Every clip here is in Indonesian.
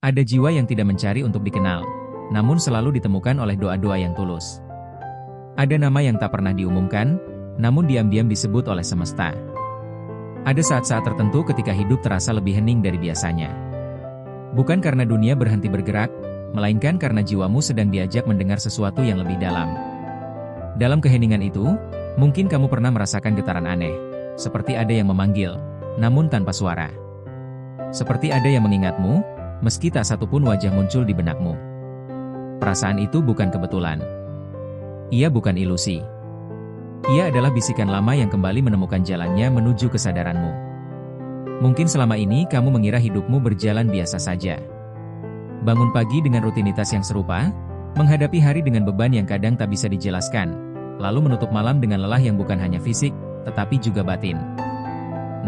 Ada jiwa yang tidak mencari untuk dikenal, namun selalu ditemukan oleh doa-doa yang tulus. Ada nama yang tak pernah diumumkan, namun diam-diam disebut oleh semesta. Ada saat-saat tertentu ketika hidup terasa lebih hening dari biasanya. Bukan karena dunia berhenti bergerak, melainkan karena jiwamu sedang diajak mendengar sesuatu yang lebih dalam. Dalam keheningan itu, mungkin kamu pernah merasakan getaran aneh, seperti ada yang memanggil, namun tanpa suara. Seperti ada yang mengingatmu, meski tak satupun wajah muncul di benakmu. Perasaan itu bukan kebetulan. Ia bukan ilusi. Ia adalah bisikan lama yang kembali menemukan jalannya menuju kesadaranmu. Mungkin selama ini kamu mengira hidupmu berjalan biasa saja. Bangun pagi dengan rutinitas yang serupa, menghadapi hari dengan beban yang kadang tak bisa dijelaskan, lalu menutup malam dengan lelah yang bukan hanya fisik, tetapi juga batin.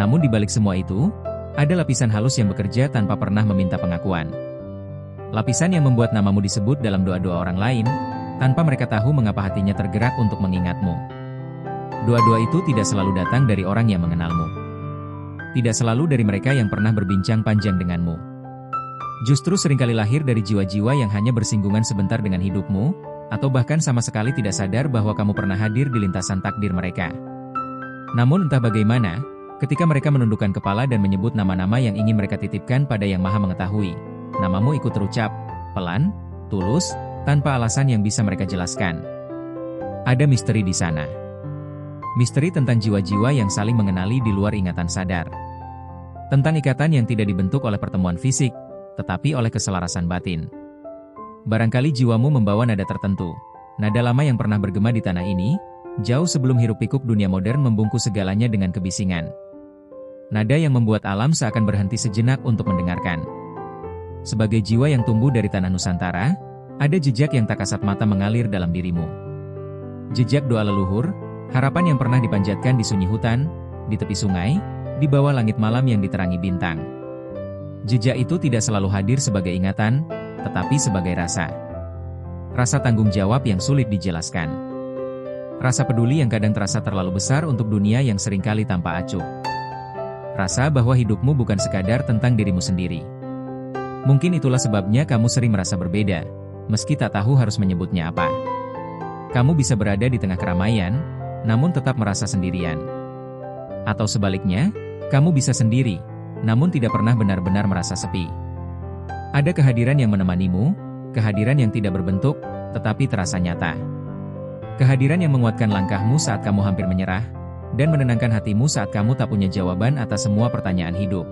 Namun di balik semua itu, ada lapisan halus yang bekerja tanpa pernah meminta pengakuan. Lapisan yang membuat namamu disebut dalam doa-doa orang lain, tanpa mereka tahu mengapa hatinya tergerak untuk mengingatmu. Doa-doa itu tidak selalu datang dari orang yang mengenalmu. Tidak selalu dari mereka yang pernah berbincang panjang denganmu. Justru seringkali lahir dari jiwa-jiwa yang hanya bersinggungan sebentar dengan hidupmu, atau bahkan sama sekali tidak sadar bahwa kamu pernah hadir di lintasan takdir mereka. Namun entah bagaimana, ketika mereka menundukkan kepala dan menyebut nama-nama yang ingin mereka titipkan pada Yang Maha Mengetahui, namamu ikut terucap, pelan, tulus, tanpa alasan yang bisa mereka jelaskan. Ada misteri di sana. Misteri tentang jiwa-jiwa yang saling mengenali di luar ingatan sadar. Tentang ikatan yang tidak dibentuk oleh pertemuan fisik, tetapi oleh keselarasan batin. Barangkali jiwamu membawa nada tertentu, nada lama yang pernah bergema di tanah ini, jauh sebelum hiruk-pikuk dunia modern membungkus segalanya dengan kebisingan. Nada yang membuat alam seakan berhenti sejenak untuk mendengarkan. Sebagai jiwa yang tumbuh dari tanah Nusantara, ada jejak yang tak kasat mata mengalir dalam dirimu. Jejak doa leluhur, harapan yang pernah dipanjatkan di sunyi hutan, di tepi sungai, di bawah langit malam yang diterangi bintang. Jejak itu tidak selalu hadir sebagai ingatan, tetapi sebagai rasa. Rasa tanggung jawab yang sulit dijelaskan. Rasa peduli yang kadang terasa terlalu besar untuk dunia yang seringkali tanpa acuh. Rasa bahwa hidupmu bukan sekadar tentang dirimu sendiri. Mungkin itulah sebabnya kamu sering merasa berbeda, meski tak tahu harus menyebutnya apa. Kamu bisa berada di tengah keramaian, namun tetap merasa sendirian. Atau sebaliknya, kamu bisa sendiri, namun tidak pernah benar-benar merasa sepi. Ada kehadiran yang menemanimu, kehadiran yang tidak berbentuk, tetapi terasa nyata. Kehadiran yang menguatkan langkahmu saat kamu hampir menyerah, dan menenangkan hatimu saat kamu tak punya jawaban atas semua pertanyaan hidup.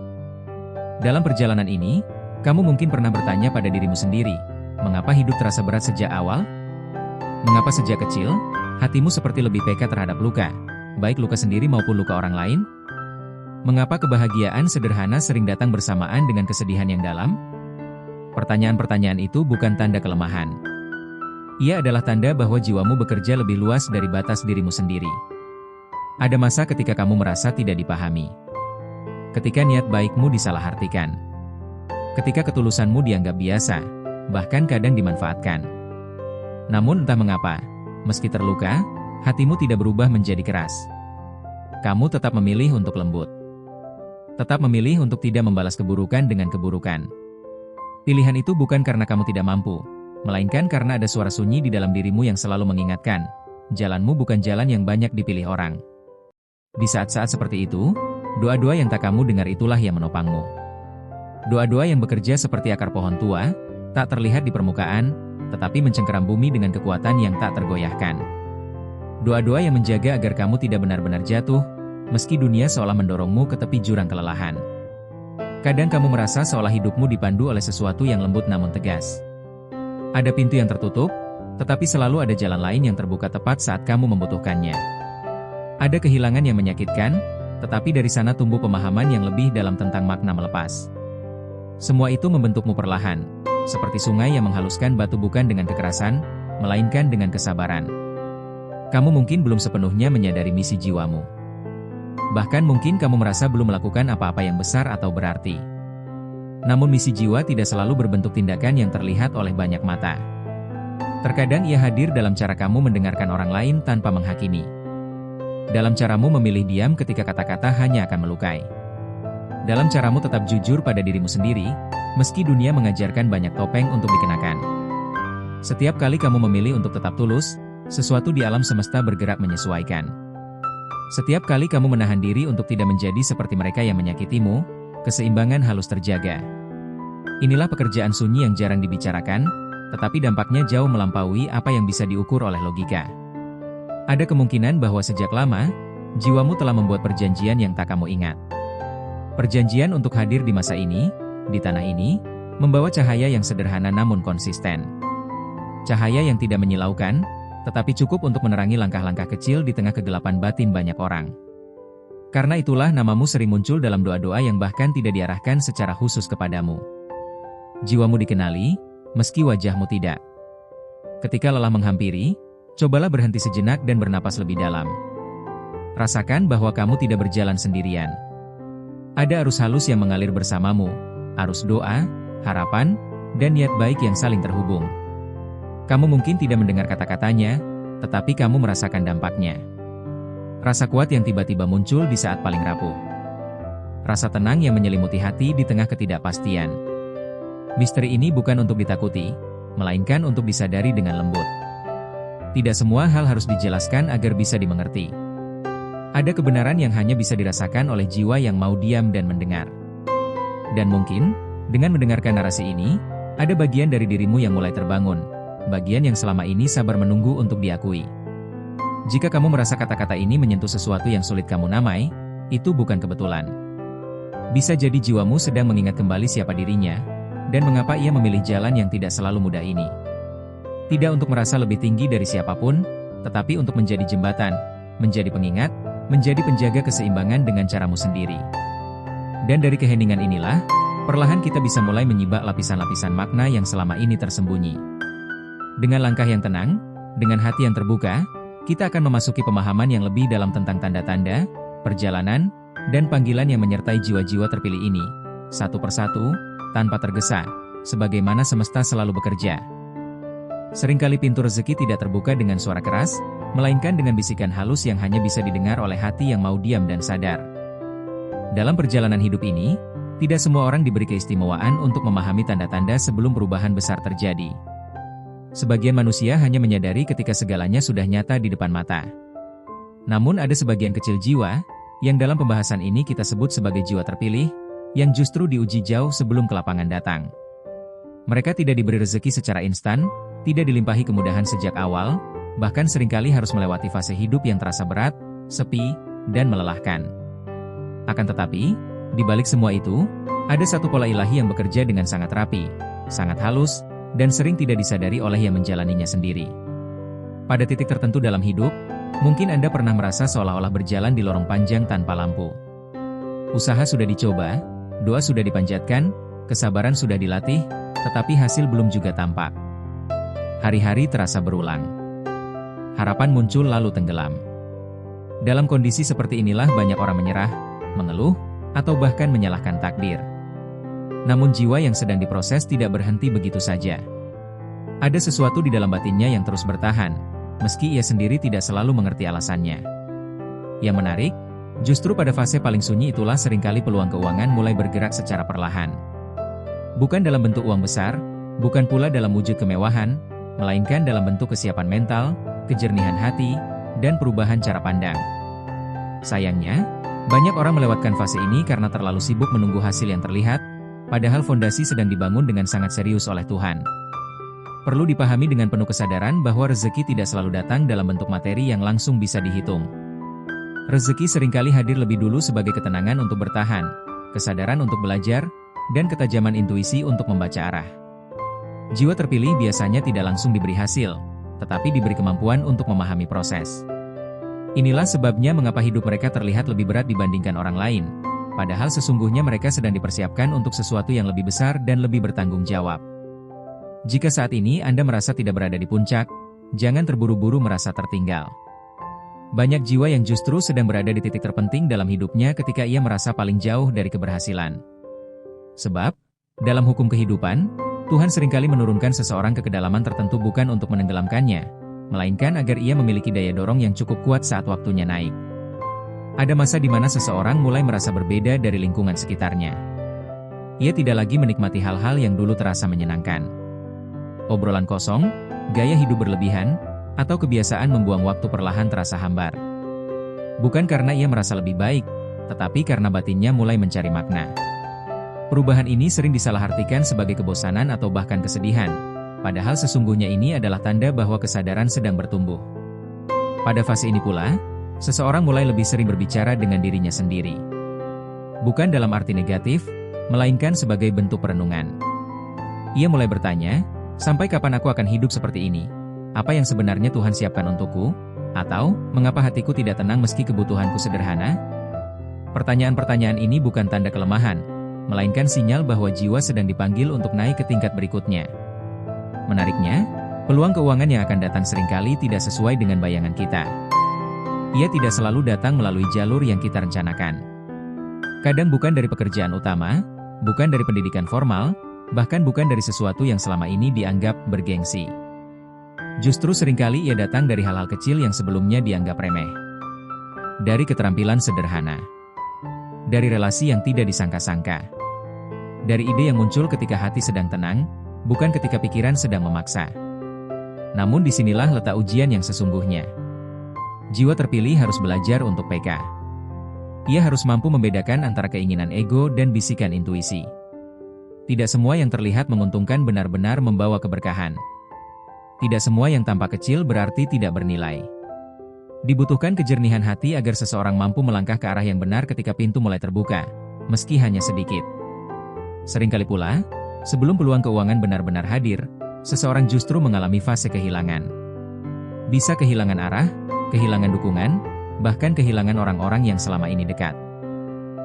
Dalam perjalanan ini, kamu mungkin pernah bertanya pada dirimu sendiri, mengapa hidup terasa berat sejak awal? Mengapa sejak kecil, hatimu seperti lebih peka terhadap luka, baik luka sendiri maupun luka orang lain? Mengapa kebahagiaan sederhana sering datang bersamaan dengan kesedihan yang dalam? Pertanyaan-pertanyaan itu bukan tanda kelemahan. Ia adalah tanda bahwa jiwamu bekerja lebih luas dari batas dirimu sendiri. Ada masa ketika kamu merasa tidak dipahami. Ketika niat baikmu disalahartikan. Ketika ketulusanmu dianggap biasa, bahkan kadang dimanfaatkan. Namun entah mengapa, meski terluka, hatimu tidak berubah menjadi keras. Kamu tetap memilih untuk lembut. Tetap memilih untuk tidak membalas keburukan dengan keburukan. Pilihan itu bukan karena kamu tidak mampu, melainkan karena ada suara sunyi di dalam dirimu yang selalu mengingatkan, jalanmu bukan jalan yang banyak dipilih orang. Di saat-saat seperti itu, doa-doa yang tak kamu dengar itulah yang menopangmu. Doa-doa yang bekerja seperti akar pohon tua, tak terlihat di permukaan, tetapi mencengkeram bumi dengan kekuatan yang tak tergoyahkan. Doa-doa yang menjaga agar kamu tidak benar-benar jatuh, meski dunia seolah mendorongmu ke tepi jurang kelelahan. Kadang kamu merasa seolah hidupmu dipandu oleh sesuatu yang lembut namun tegas. Ada pintu yang tertutup, tetapi selalu ada jalan lain yang terbuka tepat saat kamu membutuhkannya. Ada kehilangan yang menyakitkan, tetapi dari sana tumbuh pemahaman yang lebih dalam tentang makna melepas. Semua itu membentukmu perlahan, seperti sungai yang menghaluskan batu bukan dengan kekerasan, melainkan dengan kesabaran. Kamu mungkin belum sepenuhnya menyadari misi jiwamu. Bahkan mungkin kamu merasa belum melakukan apa-apa yang besar atau berarti. Namun misi jiwa tidak selalu berbentuk tindakan yang terlihat oleh banyak mata. Terkadang ia hadir dalam cara kamu mendengarkan orang lain tanpa menghakimi. Dalam caramu memilih diam ketika kata-kata hanya akan melukai. Dalam caramu tetap jujur pada dirimu sendiri, meski dunia mengajarkan banyak topeng untuk dikenakan. Setiap kali kamu memilih untuk tetap tulus, sesuatu di alam semesta bergerak menyesuaikan. Setiap kali kamu menahan diri untuk tidak menjadi seperti mereka yang menyakitimu, keseimbangan halus terjaga. Inilah pekerjaan sunyi yang jarang dibicarakan, tetapi dampaknya jauh melampaui apa yang bisa diukur oleh logika. Ada kemungkinan bahwa sejak lama, jiwamu telah membuat perjanjian yang tak kamu ingat. Perjanjian untuk hadir di masa ini, di tanah ini, membawa cahaya yang sederhana namun konsisten. Cahaya yang tidak menyilaukan, tetapi cukup untuk menerangi langkah-langkah kecil di tengah kegelapan batin banyak orang. Karena itulah namamu sering muncul dalam doa-doa yang bahkan tidak diarahkan secara khusus kepadamu. Jiwamu dikenali, meski wajahmu tidak. Ketika lelah menghampiri, cobalah berhenti sejenak dan bernapas lebih dalam. Rasakan bahwa kamu tidak berjalan sendirian. Ada arus halus yang mengalir bersamamu, arus doa, harapan, dan niat baik yang saling terhubung. Kamu mungkin tidak mendengar kata-katanya, tetapi kamu merasakan dampaknya. Rasa kuat yang tiba-tiba muncul di saat paling rapuh. Rasa tenang yang menyelimuti hati di tengah ketidakpastian. Misteri ini bukan untuk ditakuti, melainkan untuk disadari dengan lembut. Tidak semua hal harus dijelaskan agar bisa dimengerti. Ada kebenaran yang hanya bisa dirasakan oleh jiwa yang mau diam dan mendengar. Dan mungkin, dengan mendengarkan narasi ini, ada bagian dari dirimu yang mulai terbangun, bagian yang selama ini sabar menunggu untuk diakui. Jika kamu merasa kata-kata ini menyentuh sesuatu yang sulit kamu namai, itu bukan kebetulan. Bisa jadi jiwamu sedang mengingat kembali siapa dirinya, dan mengapa ia memilih jalan yang tidak selalu mudah ini. Tidak untuk merasa lebih tinggi dari siapapun, tetapi untuk menjadi jembatan, menjadi pengingat, menjadi penjaga keseimbangan dengan caramu sendiri. Dan dari keheningan inilah, perlahan kita bisa mulai menyibak lapisan-lapisan makna yang selama ini tersembunyi. Dengan langkah yang tenang, dengan hati yang terbuka, kita akan memasuki pemahaman yang lebih dalam tentang tanda-tanda, perjalanan, dan panggilan yang menyertai jiwa-jiwa terpilih ini, satu persatu, tanpa tergesa, sebagaimana semesta selalu bekerja. Seringkali pintu rezeki tidak terbuka dengan suara keras, melainkan dengan bisikan halus yang hanya bisa didengar oleh hati yang mau diam dan sadar. Dalam perjalanan hidup ini, tidak semua orang diberi keistimewaan untuk memahami tanda-tanda sebelum perubahan besar terjadi. Sebagian manusia hanya menyadari ketika segalanya sudah nyata di depan mata. Namun ada sebagian kecil jiwa, yang dalam pembahasan ini kita sebut sebagai jiwa terpilih, yang justru diuji jauh sebelum kelapangan datang. Mereka tidak diberi rezeki secara instan, tidak dilimpahi kemudahan sejak awal, bahkan seringkali harus melewati fase hidup yang terasa berat, sepi, dan melelahkan. Akan tetapi, di balik semua itu, ada satu pola ilahi yang bekerja dengan sangat rapi, sangat halus, dan sering tidak disadari oleh yang menjalaninya sendiri. Pada titik tertentu dalam hidup, mungkin Anda pernah merasa seolah-olah berjalan di lorong panjang tanpa lampu. Usaha sudah dicoba, doa sudah dipanjatkan, kesabaran sudah dilatih, tetapi hasil belum juga tampak. Hari-hari terasa berulang. Harapan muncul lalu tenggelam. Dalam kondisi seperti inilah banyak orang menyerah, mengeluh, atau bahkan menyalahkan takdir. Namun jiwa yang sedang diproses tidak berhenti begitu saja. Ada sesuatu di dalam batinnya yang terus bertahan, meski ia sendiri tidak selalu mengerti alasannya. Yang menarik, justru pada fase paling sunyi itulah seringkali peluang keuangan mulai bergerak secara perlahan. Bukan dalam bentuk uang besar, bukan pula dalam wujud kemewahan, melainkan dalam bentuk kesiapan mental, kejernihan hati, dan perubahan cara pandang. Sayangnya, banyak orang melewatkan fase ini karena terlalu sibuk menunggu hasil yang terlihat, padahal fondasi sedang dibangun dengan sangat serius oleh Tuhan. Perlu dipahami dengan penuh kesadaran bahwa rezeki tidak selalu datang dalam bentuk materi yang langsung bisa dihitung. Rezeki seringkali hadir lebih dulu sebagai ketenangan untuk bertahan, kesadaran untuk belajar, dan ketajaman intuisi untuk membaca arah. Jiwa terpilih biasanya tidak langsung diberi hasil, tetapi diberi kemampuan untuk memahami proses. Inilah sebabnya mengapa hidup mereka terlihat lebih berat dibandingkan orang lain, padahal sesungguhnya mereka sedang dipersiapkan untuk sesuatu yang lebih besar dan lebih bertanggung jawab. Jika saat ini Anda merasa tidak berada di puncak, jangan terburu-buru merasa tertinggal. Banyak jiwa yang justru sedang berada di titik terpenting dalam hidupnya ketika ia merasa paling jauh dari keberhasilan. Sebab, dalam hukum kehidupan, Tuhan seringkali menurunkan seseorang ke kedalaman tertentu bukan untuk menenggelamkannya, melainkan agar ia memiliki daya dorong yang cukup kuat saat waktunya naik. Ada masa di mana seseorang mulai merasa berbeda dari lingkungan sekitarnya. Ia tidak lagi menikmati hal-hal yang dulu terasa menyenangkan. Obrolan kosong, gaya hidup berlebihan, atau kebiasaan membuang waktu perlahan terasa hambar. Bukan karena ia merasa lebih baik, tetapi karena batinnya mulai mencari makna. Perubahan ini sering disalahartikan sebagai kebosanan atau bahkan kesedihan, padahal sesungguhnya ini adalah tanda bahwa kesadaran sedang bertumbuh. Pada fase ini pula, seseorang mulai lebih sering berbicara dengan dirinya sendiri. Bukan dalam arti negatif, melainkan sebagai bentuk perenungan. Ia mulai bertanya, sampai kapan aku akan hidup seperti ini? Apa yang sebenarnya Tuhan siapkan untukku? Atau, mengapa hatiku tidak tenang meski kebutuhanku sederhana? Pertanyaan-pertanyaan ini bukan tanda kelemahan, melainkan sinyal bahwa jiwa sedang dipanggil untuk naik ke tingkat berikutnya. Menariknya, peluang keuangan yang akan datang seringkali tidak sesuai dengan bayangan kita. Ia tidak selalu datang melalui jalur yang kita rencanakan. Kadang bukan dari pekerjaan utama, bukan dari pendidikan formal, bahkan bukan dari sesuatu yang selama ini dianggap bergengsi. Justru seringkali ia datang dari hal-hal kecil yang sebelumnya dianggap remeh. Dari keterampilan sederhana. Dari relasi yang tidak disangka-sangka. Dari ide yang muncul ketika hati sedang tenang, bukan ketika pikiran sedang memaksa. Namun disinilah letak ujian yang sesungguhnya. Jiwa terpilih harus belajar untuk peka. Ia harus mampu membedakan antara keinginan ego dan bisikan intuisi. Tidak semua yang terlihat menguntungkan benar-benar membawa keberkahan. Tidak semua yang tampak kecil berarti tidak bernilai. Dibutuhkan kejernihan hati agar seseorang mampu melangkah ke arah yang benar ketika pintu mulai terbuka, meski hanya sedikit. Seringkali pula, sebelum peluang keuangan benar-benar hadir, seseorang justru mengalami fase kehilangan. Bisa kehilangan arah, kehilangan dukungan, bahkan kehilangan orang-orang yang selama ini dekat.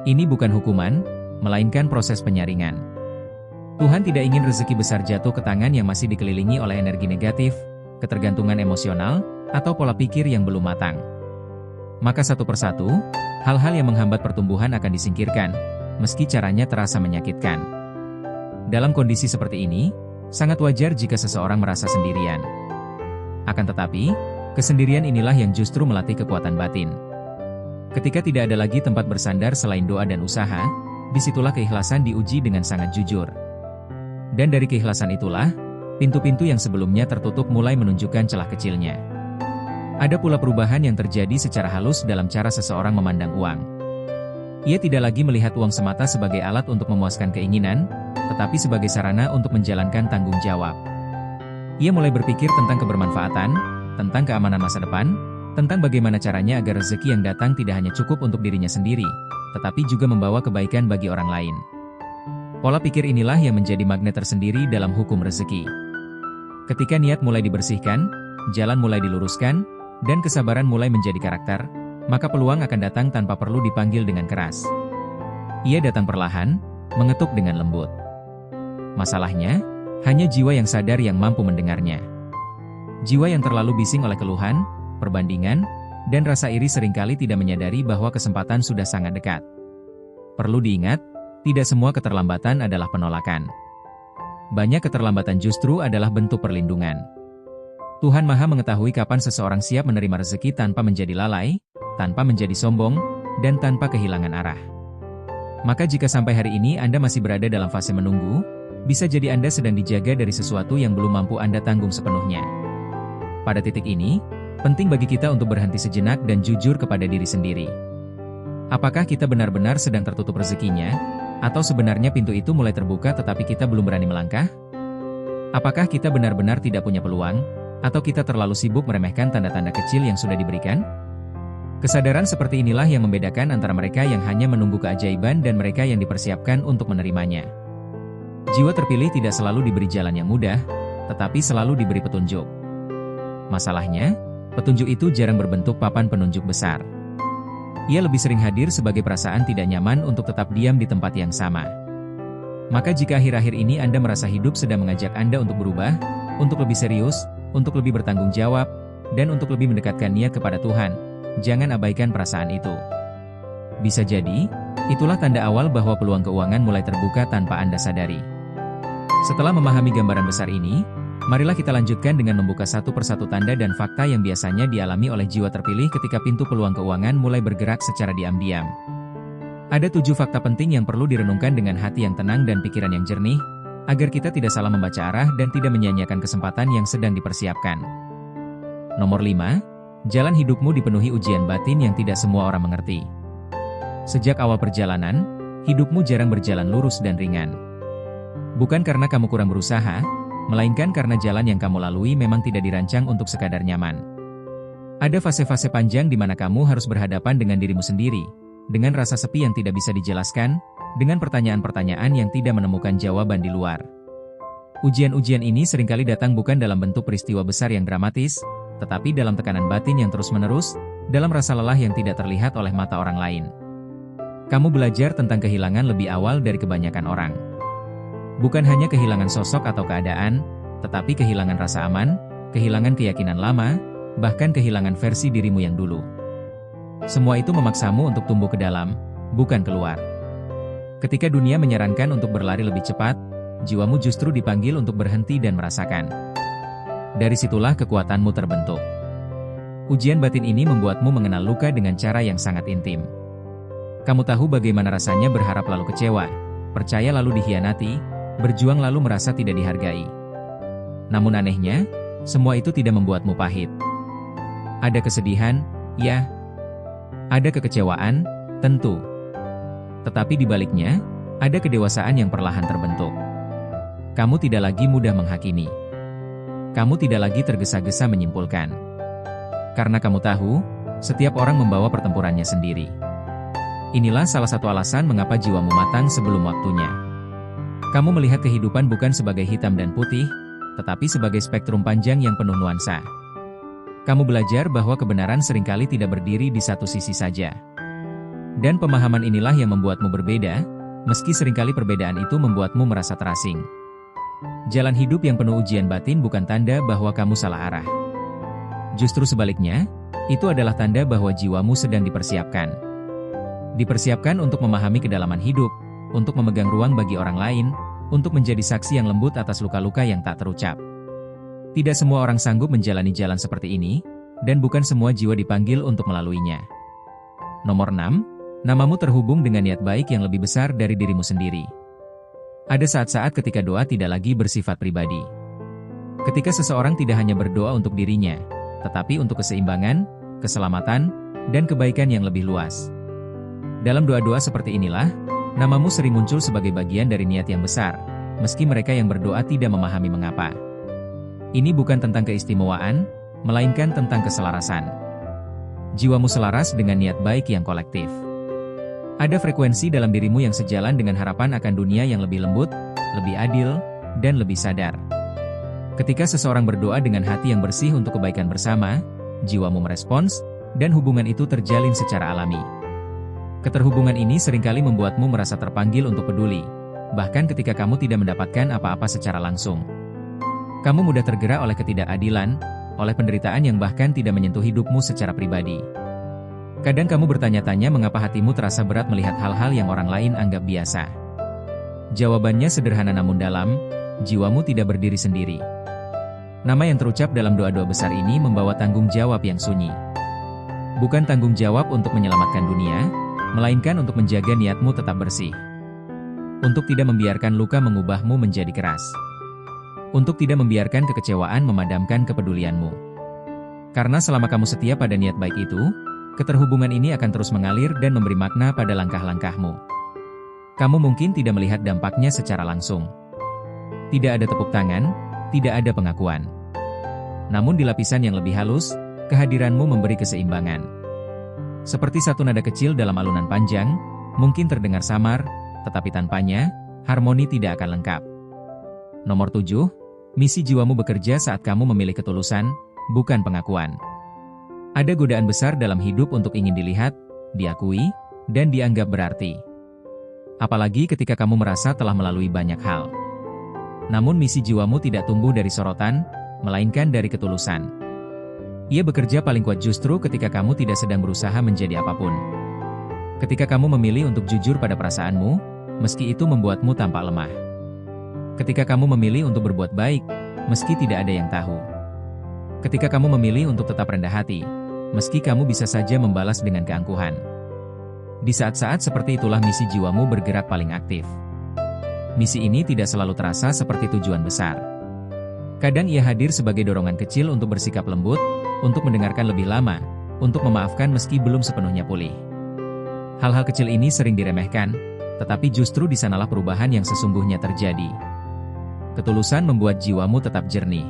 Ini bukan hukuman, melainkan proses penyaringan. Tuhan tidak ingin rezeki besar jatuh ke tangan yang masih dikelilingi oleh energi negatif, ketergantungan emosional, atau pola pikir yang belum matang. Maka satu persatu, hal-hal yang menghambat pertumbuhan akan disingkirkan, meski caranya terasa menyakitkan. Dalam kondisi seperti ini, sangat wajar jika seseorang merasa sendirian. Akan tetapi, kesendirian inilah yang justru melatih kekuatan batin. Ketika tidak ada lagi tempat bersandar selain doa dan usaha, disitulah keikhlasan diuji dengan sangat jujur. Dan dari keikhlasan itulah, pintu-pintu yang sebelumnya tertutup mulai menunjukkan celah kecilnya. Ada pula perubahan yang terjadi secara halus dalam cara seseorang memandang uang. Ia tidak lagi melihat uang semata sebagai alat untuk memuaskan keinginan, tetapi sebagai sarana untuk menjalankan tanggung jawab. Ia mulai berpikir tentang kebermanfaatan, tentang keamanan masa depan, tentang bagaimana caranya agar rezeki yang datang tidak hanya cukup untuk dirinya sendiri, tetapi juga membawa kebaikan bagi orang lain. Pola pikir inilah yang menjadi magnet tersendiri dalam hukum rezeki. Ketika niat mulai dibersihkan, jalan mulai diluruskan, dan kesabaran mulai menjadi karakter, maka peluang akan datang tanpa perlu dipanggil dengan keras. Ia datang perlahan, mengetuk dengan lembut. Masalahnya, hanya jiwa yang sadar yang mampu mendengarnya. Jiwa yang terlalu bising oleh keluhan, perbandingan, dan rasa iri seringkali tidak menyadari bahwa kesempatan sudah sangat dekat. Perlu diingat, tidak semua keterlambatan adalah penolakan. Banyak keterlambatan justru adalah bentuk perlindungan. Tuhan Maha mengetahui kapan seseorang siap menerima rezeki tanpa menjadi lalai, tanpa menjadi sombong, dan tanpa kehilangan arah. Maka jika sampai hari ini Anda masih berada dalam fase menunggu, bisa jadi Anda sedang dijaga dari sesuatu yang belum mampu Anda tanggung sepenuhnya. Pada titik ini, penting bagi kita untuk berhenti sejenak dan jujur kepada diri sendiri. Apakah kita benar-benar sedang tertutup rezekinya, atau sebenarnya pintu itu mulai terbuka tetapi kita belum berani melangkah? Apakah kita benar-benar tidak punya peluang, atau kita terlalu sibuk meremehkan tanda-tanda kecil yang sudah diberikan? Kesadaran seperti inilah yang membedakan antara mereka yang hanya menunggu keajaiban dan mereka yang dipersiapkan untuk menerimanya. Jiwa terpilih tidak selalu diberi jalan yang mudah, tetapi selalu diberi petunjuk. Masalahnya, petunjuk itu jarang berbentuk papan penunjuk besar. Ia lebih sering hadir sebagai perasaan tidak nyaman untuk tetap diam di tempat yang sama. Maka jika akhir-akhir ini Anda merasa hidup sedang mengajak Anda untuk berubah, untuk lebih serius, untuk lebih bertanggung jawab, dan untuk lebih mendekatkan niat kepada Tuhan, jangan abaikan perasaan itu. Bisa jadi, itulah tanda awal bahwa peluang keuangan mulai terbuka tanpa Anda sadari. Setelah memahami gambaran besar ini, Marilah kita lanjutkan dengan membuka satu persatu tanda dan fakta yang biasanya dialami oleh jiwa terpilih ketika pintu peluang keuangan mulai bergerak secara diam-diam. Ada 7 fakta penting yang perlu direnungkan dengan hati yang tenang dan pikiran yang jernih, agar kita tidak salah membaca arah dan tidak menyia-nyiakan kesempatan yang sedang dipersiapkan. Nomor 5. Jalan hidupmu dipenuhi ujian batin yang tidak semua orang mengerti. Sejak awal perjalanan, hidupmu jarang berjalan lurus dan ringan. Bukan karena kamu kurang berusaha, melainkan karena jalan yang kamu lalui memang tidak dirancang untuk sekadar nyaman. Ada fase-fase panjang di mana kamu harus berhadapan dengan dirimu sendiri, dengan rasa sepi yang tidak bisa dijelaskan, dengan pertanyaan-pertanyaan yang tidak menemukan jawaban di luar. Ujian-ujian ini seringkali datang bukan dalam bentuk peristiwa besar yang dramatis, tetapi dalam tekanan batin yang terus-menerus, dalam rasa lelah yang tidak terlihat oleh mata orang lain. Kamu belajar tentang kehilangan lebih awal dari kebanyakan orang. Bukan hanya kehilangan sosok atau keadaan, tetapi kehilangan rasa aman, kehilangan keyakinan lama, bahkan kehilangan versi dirimu yang dulu. Semua itu memaksamu untuk tumbuh ke dalam, bukan keluar. Ketika dunia menyarankan untuk berlari lebih cepat, jiwamu justru dipanggil untuk berhenti dan merasakan. Dari situlah kekuatanmu terbentuk. Ujian batin ini membuatmu mengenal luka dengan cara yang sangat intim. Kamu tahu bagaimana rasanya berharap lalu kecewa, percaya lalu dikhianati, berjuang lalu merasa tidak dihargai. Namun anehnya, semua itu tidak membuatmu pahit. Ada kesedihan, ya. Ada kekecewaan, tentu. Tetapi di baliknya, ada kedewasaan yang perlahan terbentuk. Kamu tidak lagi mudah menghakimi. Kamu tidak lagi tergesa-gesa menyimpulkan. Karena kamu tahu, setiap orang membawa pertempurannya sendiri. Inilah salah satu alasan mengapa jiwamu matang sebelum waktunya. Kamu melihat kehidupan bukan sebagai hitam dan putih, tetapi sebagai spektrum panjang yang penuh nuansa. Kamu belajar bahwa kebenaran seringkali tidak berdiri di satu sisi saja. Dan pemahaman inilah yang membuatmu berbeda, meski seringkali perbedaan itu membuatmu merasa terasing. Jalan hidup yang penuh ujian batin bukan tanda bahwa kamu salah arah. Justru sebaliknya, itu adalah tanda bahwa jiwamu sedang dipersiapkan. Dipersiapkan untuk memahami kedalaman hidup, untuk memegang ruang bagi orang lain, untuk menjadi saksi yang lembut atas luka-luka yang tak terucap. Tidak semua orang sanggup menjalani jalan seperti ini, dan bukan semua jiwa dipanggil untuk melaluinya. Nomor 6. Namamu terhubung dengan niat baik yang lebih besar dari dirimu sendiri. Ada saat-saat ketika doa tidak lagi bersifat pribadi. Ketika seseorang tidak hanya berdoa untuk dirinya, tetapi untuk keseimbangan, keselamatan, dan kebaikan yang lebih luas. Dalam doa-doa seperti inilah, namamu sering muncul sebagai bagian dari niat yang besar, meski mereka yang berdoa tidak memahami mengapa. Ini bukan tentang keistimewaan, melainkan tentang keselarasan. Jiwamu selaras dengan niat baik yang kolektif. Ada frekuensi dalam dirimu yang sejalan dengan harapan akan dunia yang lebih lembut, lebih adil, dan lebih sadar. Ketika seseorang berdoa dengan hati yang bersih untuk kebaikan bersama, jiwamu merespons, dan hubungan itu terjalin secara alami. Keterhubungan ini seringkali membuatmu merasa terpanggil untuk peduli, bahkan ketika kamu tidak mendapatkan apa-apa secara langsung. Kamu mudah tergerak oleh ketidakadilan, oleh penderitaan yang bahkan tidak menyentuh hidupmu secara pribadi. Kadang kamu bertanya-tanya mengapa hatimu terasa berat melihat hal-hal yang orang lain anggap biasa. Jawabannya sederhana namun dalam, jiwamu tidak berdiri sendiri. Nama yang terucap dalam doa-doa besar ini membawa tanggung jawab yang sunyi. Bukan tanggung jawab untuk menyelamatkan dunia, melainkan untuk menjaga niatmu tetap bersih. Untuk tidak membiarkan luka mengubahmu menjadi keras. Untuk tidak membiarkan kekecewaan memadamkan kepedulianmu. Karena selama kamu setia pada niat baik itu, keterhubungan ini akan terus mengalir dan memberi makna pada langkah-langkahmu. Kamu mungkin tidak melihat dampaknya secara langsung. Tidak ada tepuk tangan, tidak ada pengakuan. Namun di lapisan yang lebih halus, kehadiranmu memberi keseimbangan. Seperti satu nada kecil dalam alunan panjang, mungkin terdengar samar, tetapi tanpanya, harmoni tidak akan lengkap. Nomor 7. Misi jiwamu bekerja saat kamu memilih ketulusan, bukan pengakuan. Ada godaan besar dalam hidup untuk ingin dilihat, diakui, dan dianggap berarti. Apalagi ketika kamu merasa telah melalui banyak hal. Namun misi jiwamu tidak tumbuh dari sorotan, melainkan dari ketulusan. Ia bekerja paling kuat justru ketika kamu tidak sedang berusaha menjadi apapun. Ketika kamu memilih untuk jujur pada perasaanmu, meski itu membuatmu tampak lemah. Ketika kamu memilih untuk berbuat baik, meski tidak ada yang tahu. Ketika kamu memilih untuk tetap rendah hati, meski kamu bisa saja membalas dengan keangkuhan. Di saat-saat seperti itulah misi jiwamu bergerak paling aktif. Misi ini tidak selalu terasa seperti tujuan besar. Kadang ia hadir sebagai dorongan kecil untuk bersikap lembut, untuk mendengarkan lebih lama, untuk memaafkan meski belum sepenuhnya pulih. Hal-hal kecil ini sering diremehkan, tetapi justru di sanalah perubahan yang sesungguhnya terjadi. Ketulusan membuat jiwamu tetap jernih.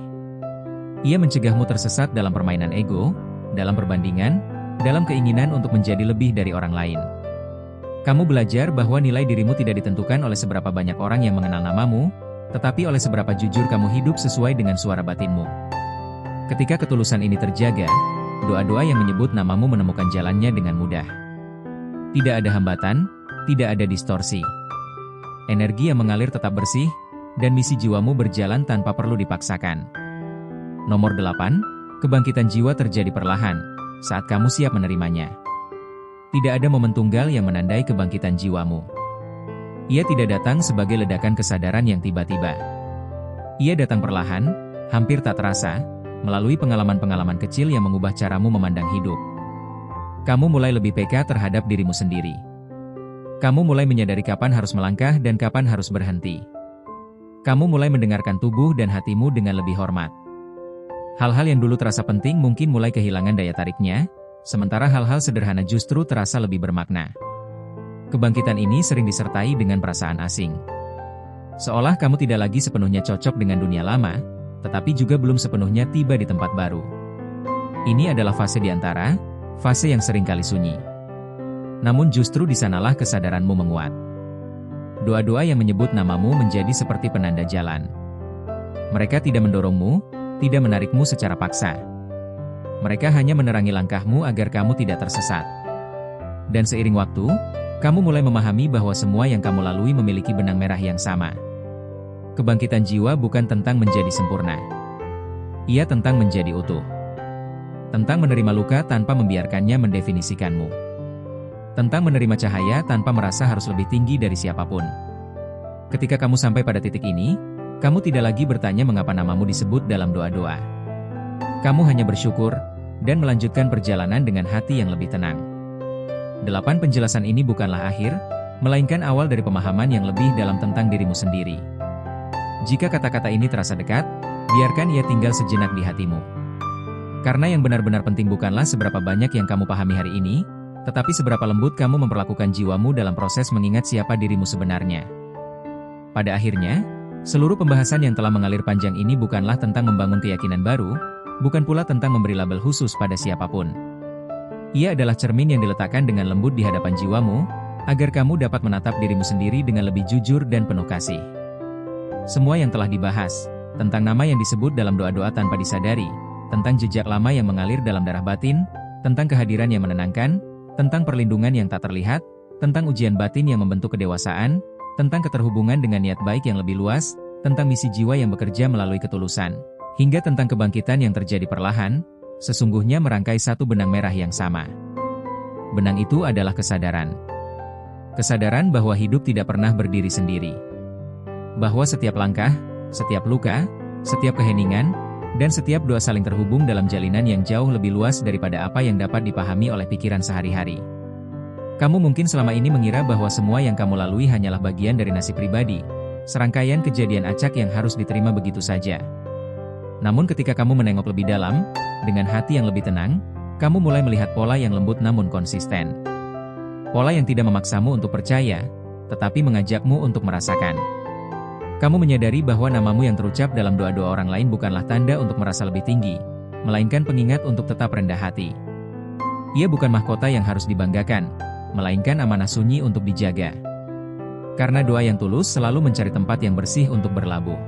Ia mencegahmu tersesat dalam permainan ego, dalam perbandingan, dalam keinginan untuk menjadi lebih dari orang lain. Kamu belajar bahwa nilai dirimu tidak ditentukan oleh seberapa banyak orang yang mengenal namamu, tetapi oleh seberapa jujur kamu hidup sesuai dengan suara batinmu. Ketika ketulusan ini terjaga, doa-doa yang menyebut namamu menemukan jalannya dengan mudah. Tidak ada hambatan, tidak ada distorsi. Energi yang mengalir tetap bersih, dan misi jiwamu berjalan tanpa perlu dipaksakan. Nomor 8, kebangkitan jiwa terjadi perlahan, saat kamu siap menerimanya. Tidak ada momen tunggal yang menandai kebangkitan jiwamu. Ia tidak datang sebagai ledakan kesadaran yang tiba-tiba. Ia datang perlahan, hampir tak terasa, melalui pengalaman-pengalaman kecil yang mengubah caramu memandang hidup. Kamu mulai lebih peka terhadap dirimu sendiri. Kamu mulai menyadari kapan harus melangkah dan kapan harus berhenti. Kamu mulai mendengarkan tubuh dan hatimu dengan lebih hormat. Hal-hal yang dulu terasa penting mungkin mulai kehilangan daya tariknya, sementara hal-hal sederhana justru terasa lebih bermakna. Kebangkitan ini sering disertai dengan perasaan asing. Seolah kamu tidak lagi sepenuhnya cocok dengan dunia lama, tetapi juga belum sepenuhnya tiba di tempat baru. Ini adalah fase di antara, fase yang sering kali sunyi. Namun justru di sanalah kesadaranmu menguat. Doa-doa yang menyebut namamu menjadi seperti penanda jalan. Mereka tidak mendorongmu, tidak menarikmu secara paksa. Mereka hanya menerangi langkahmu agar kamu tidak tersesat. Dan seiring waktu, kamu mulai memahami bahwa semua yang kamu lalui memiliki benang merah yang sama. Kebangkitan jiwa bukan tentang menjadi sempurna. Ia tentang menjadi utuh. Tentang menerima luka tanpa membiarkannya mendefinisikanmu. Tentang menerima cahaya tanpa merasa harus lebih tinggi dari siapapun. Ketika kamu sampai pada titik ini, kamu tidak lagi bertanya mengapa namamu disebut dalam doa-doa. Kamu hanya bersyukur, dan melanjutkan perjalanan dengan hati yang lebih tenang. 8 penjelasan ini bukanlah akhir, melainkan awal dari pemahaman yang lebih dalam tentang dirimu sendiri. Jika kata-kata ini terasa dekat, biarkan ia tinggal sejenak di hatimu. Karena yang benar-benar penting bukanlah seberapa banyak yang kamu pahami hari ini, tetapi seberapa lembut kamu memperlakukan jiwamu dalam proses mengingat siapa dirimu sebenarnya. Pada akhirnya, seluruh pembahasan yang telah mengalir panjang ini bukanlah tentang membangun keyakinan baru, bukan pula tentang memberi label khusus pada siapapun. Ia adalah cermin yang diletakkan dengan lembut di hadapan jiwamu, agar kamu dapat menatap dirimu sendiri dengan lebih jujur dan penuh kasih. Semua yang telah dibahas, tentang nama yang disebut dalam doa-doa tanpa disadari, tentang jejak lama yang mengalir dalam darah batin, tentang kehadiran yang menenangkan, tentang perlindungan yang tak terlihat, tentang ujian batin yang membentuk kedewasaan, tentang keterhubungan dengan niat baik yang lebih luas, tentang misi jiwa yang bekerja melalui ketulusan, hingga tentang kebangkitan yang terjadi perlahan, sesungguhnya merangkai satu benang merah yang sama. Benang itu adalah kesadaran. Kesadaran bahwa hidup tidak pernah berdiri sendiri. Bahwa setiap langkah, setiap luka, setiap keheningan, dan setiap doa saling terhubung dalam jalinan yang jauh lebih luas daripada apa yang dapat dipahami oleh pikiran sehari-hari. Kamu mungkin selama ini mengira bahwa semua yang kamu lalui hanyalah bagian dari nasib pribadi, serangkaian kejadian acak yang harus diterima begitu saja. Namun ketika kamu menengok lebih dalam, dengan hati yang lebih tenang, kamu mulai melihat pola yang lembut namun konsisten. Pola yang tidak memaksamu untuk percaya, tetapi mengajakmu untuk merasakan. Kamu menyadari bahwa namamu yang terucap dalam doa-doa orang lain bukanlah tanda untuk merasa lebih tinggi, melainkan pengingat untuk tetap rendah hati. Ia bukan mahkota yang harus dibanggakan, melainkan amanah sunyi untuk dijaga. Karena doa yang tulus selalu mencari tempat yang bersih untuk berlabuh.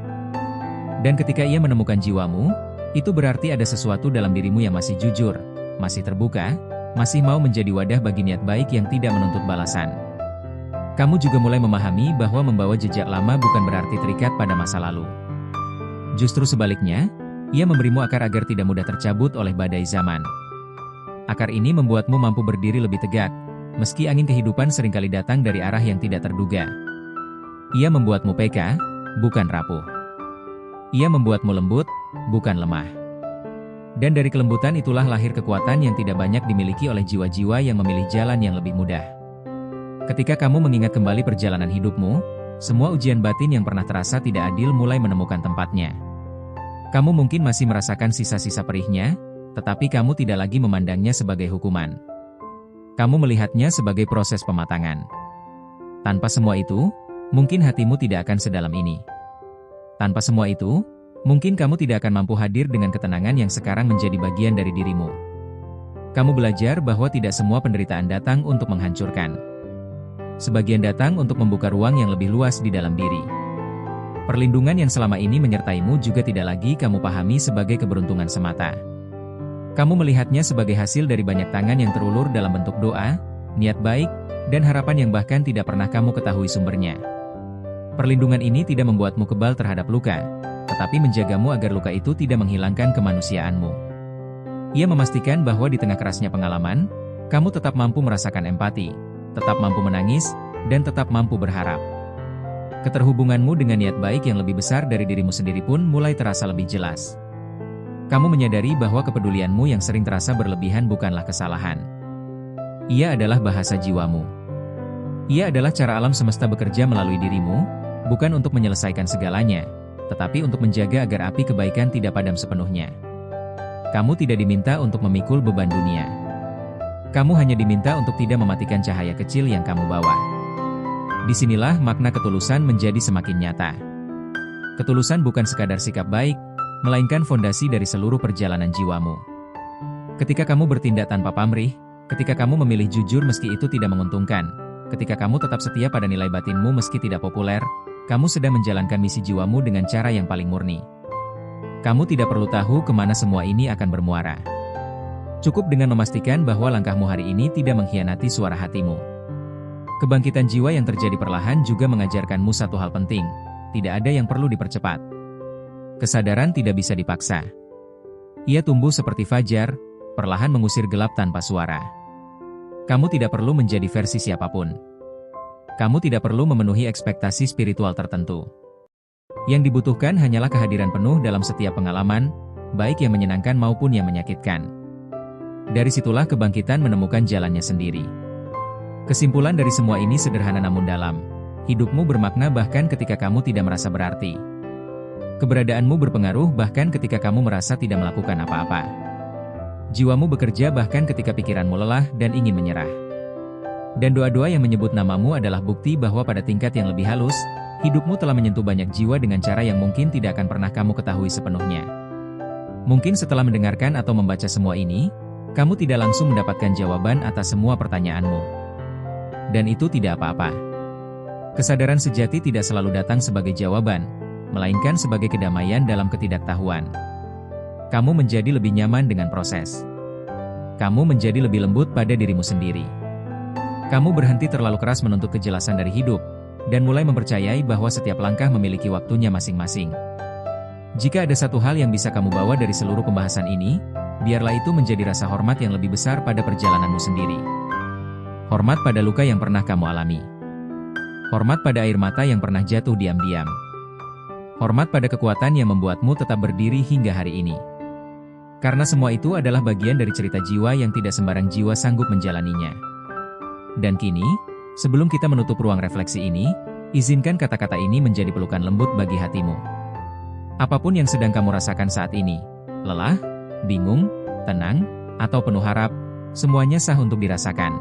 Dan ketika ia menemukan jiwamu, itu berarti ada sesuatu dalam dirimu yang masih jujur, masih terbuka, masih mau menjadi wadah bagi niat baik yang tidak menuntut balasan. Kamu juga mulai memahami bahwa membawa jejak lama bukan berarti terikat pada masa lalu. Justru sebaliknya, ia memberimu akar agar tidak mudah tercabut oleh badai zaman. Akar ini membuatmu mampu berdiri lebih tegak, meski angin kehidupan seringkali datang dari arah yang tidak terduga. Ia membuatmu peka, bukan rapuh. Ia membuatmu lembut, bukan lemah. Dan dari kelembutan itulah lahir kekuatan yang tidak banyak dimiliki oleh jiwa-jiwa yang memilih jalan yang lebih mudah. Ketika kamu mengingat kembali perjalanan hidupmu, semua ujian batin yang pernah terasa tidak adil mulai menemukan tempatnya. Kamu mungkin masih merasakan sisa-sisa perihnya, tetapi kamu tidak lagi memandangnya sebagai hukuman. Kamu melihatnya sebagai proses pematangan. Tanpa semua itu, mungkin hatimu tidak akan sedalam ini. Tanpa semua itu, mungkin kamu tidak akan mampu hadir dengan ketenangan yang sekarang menjadi bagian dari dirimu. Kamu belajar bahwa tidak semua penderitaan datang untuk menghancurkan. Sebagian datang untuk membuka ruang yang lebih luas di dalam diri. Perlindungan yang selama ini menyertaimu juga tidak lagi kamu pahami sebagai keberuntungan semata. Kamu melihatnya sebagai hasil dari banyak tangan yang terulur dalam bentuk doa, niat baik, dan harapan yang bahkan tidak pernah kamu ketahui sumbernya. Perlindungan ini tidak membuatmu kebal terhadap luka, tetapi menjagamu agar luka itu tidak menghilangkan kemanusiaanmu. Ia memastikan bahwa di tengah kerasnya pengalaman, kamu tetap mampu merasakan empati, tetap mampu menangis, dan tetap mampu berharap. Keterhubunganmu dengan niat baik yang lebih besar dari dirimu sendiri pun mulai terasa lebih jelas. Kamu menyadari bahwa kepedulianmu yang sering terasa berlebihan bukanlah kesalahan. Ia adalah bahasa jiwamu. Ia adalah cara alam semesta bekerja melalui dirimu, bukan untuk menyelesaikan segalanya, tetapi untuk menjaga agar api kebaikan tidak padam sepenuhnya. Kamu tidak diminta untuk memikul beban dunia. Kamu hanya diminta untuk tidak mematikan cahaya kecil yang kamu bawa. Disinilah makna ketulusan menjadi semakin nyata. Ketulusan bukan sekadar sikap baik, melainkan fondasi dari seluruh perjalanan jiwamu. Ketika kamu bertindak tanpa pamrih, ketika kamu memilih jujur meski itu tidak menguntungkan, ketika kamu tetap setia pada nilai batinmu meski tidak populer, kamu sedang menjalankan misi jiwamu dengan cara yang paling murni. Kamu tidak perlu tahu kemana semua ini akan bermuara. Cukup dengan memastikan bahwa langkahmu hari ini tidak mengkhianati suara hatimu. Kebangkitan jiwa yang terjadi perlahan juga mengajarkanmu satu hal penting, tidak ada yang perlu dipercepat. Kesadaran tidak bisa dipaksa. Ia tumbuh seperti fajar, perlahan mengusir gelap tanpa suara. Kamu tidak perlu menjadi versi siapapun. Kamu tidak perlu memenuhi ekspektasi spiritual tertentu. Yang dibutuhkan hanyalah kehadiran penuh dalam setiap pengalaman, baik yang menyenangkan maupun yang menyakitkan. Dari situlah kebangkitan menemukan jalannya sendiri. Kesimpulan dari semua ini sederhana namun dalam. Hidupmu bermakna bahkan ketika kamu tidak merasa berarti. Keberadaanmu berpengaruh bahkan ketika kamu merasa tidak melakukan apa-apa. Jiwamu bekerja bahkan ketika pikiranmu lelah dan ingin menyerah. Dan doa-doa yang menyebut namamu adalah bukti bahwa pada tingkat yang lebih halus, hidupmu telah menyentuh banyak jiwa dengan cara yang mungkin tidak akan pernah kamu ketahui sepenuhnya. Mungkin setelah mendengarkan atau membaca semua ini, kamu tidak langsung mendapatkan jawaban atas semua pertanyaanmu. Dan itu tidak apa-apa. Kesadaran sejati tidak selalu datang sebagai jawaban, melainkan sebagai kedamaian dalam ketidaktahuan. Kamu menjadi lebih nyaman dengan proses. Kamu menjadi lebih lembut pada dirimu sendiri. Kamu berhenti terlalu keras menuntut kejelasan dari hidup, dan mulai mempercayai bahwa setiap langkah memiliki waktunya masing-masing. Jika ada satu hal yang bisa kamu bawa dari seluruh pembahasan ini, biarlah itu menjadi rasa hormat yang lebih besar pada perjalananmu sendiri. Hormat pada luka yang pernah kamu alami. Hormat pada air mata yang pernah jatuh diam-diam. Hormat pada kekuatan yang membuatmu tetap berdiri hingga hari ini. Karena semua itu adalah bagian dari cerita jiwa yang tidak sembarang jiwa sanggup menjalaninya. Dan kini, sebelum kita menutup ruang refleksi ini, izinkan kata-kata ini menjadi pelukan lembut bagi hatimu. Apapun yang sedang kamu rasakan saat ini, lelah, bingung, tenang, atau penuh harap, semuanya sah untuk dirasakan.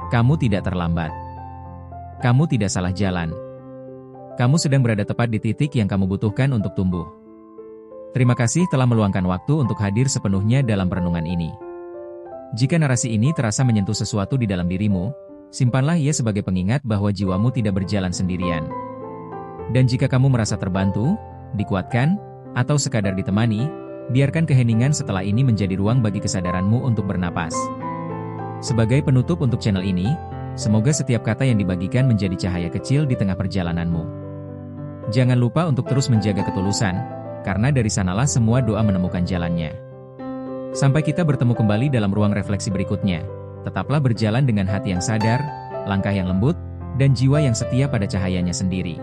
Kamu tidak terlambat. Kamu tidak salah jalan. Kamu sedang berada tepat di titik yang kamu butuhkan untuk tumbuh. Terima kasih telah meluangkan waktu untuk hadir sepenuhnya dalam perenungan ini. Jika narasi ini terasa menyentuh sesuatu di dalam dirimu, simpanlah ia sebagai pengingat bahwa jiwamu tidak berjalan sendirian. Dan jika kamu merasa terbantu, dikuatkan, atau sekadar ditemani, biarkan keheningan setelah ini menjadi ruang bagi kesadaranmu untuk bernapas. Sebagai penutup untuk channel ini, semoga setiap kata yang dibagikan menjadi cahaya kecil di tengah perjalananmu. Jangan lupa untuk terus menjaga ketulusan, karena dari sanalah semua doa menemukan jalannya. Sampai kita bertemu kembali dalam ruang refleksi berikutnya. Tetaplah berjalan dengan hati yang sadar, langkah yang lembut, dan jiwa yang setia pada cahayanya sendiri.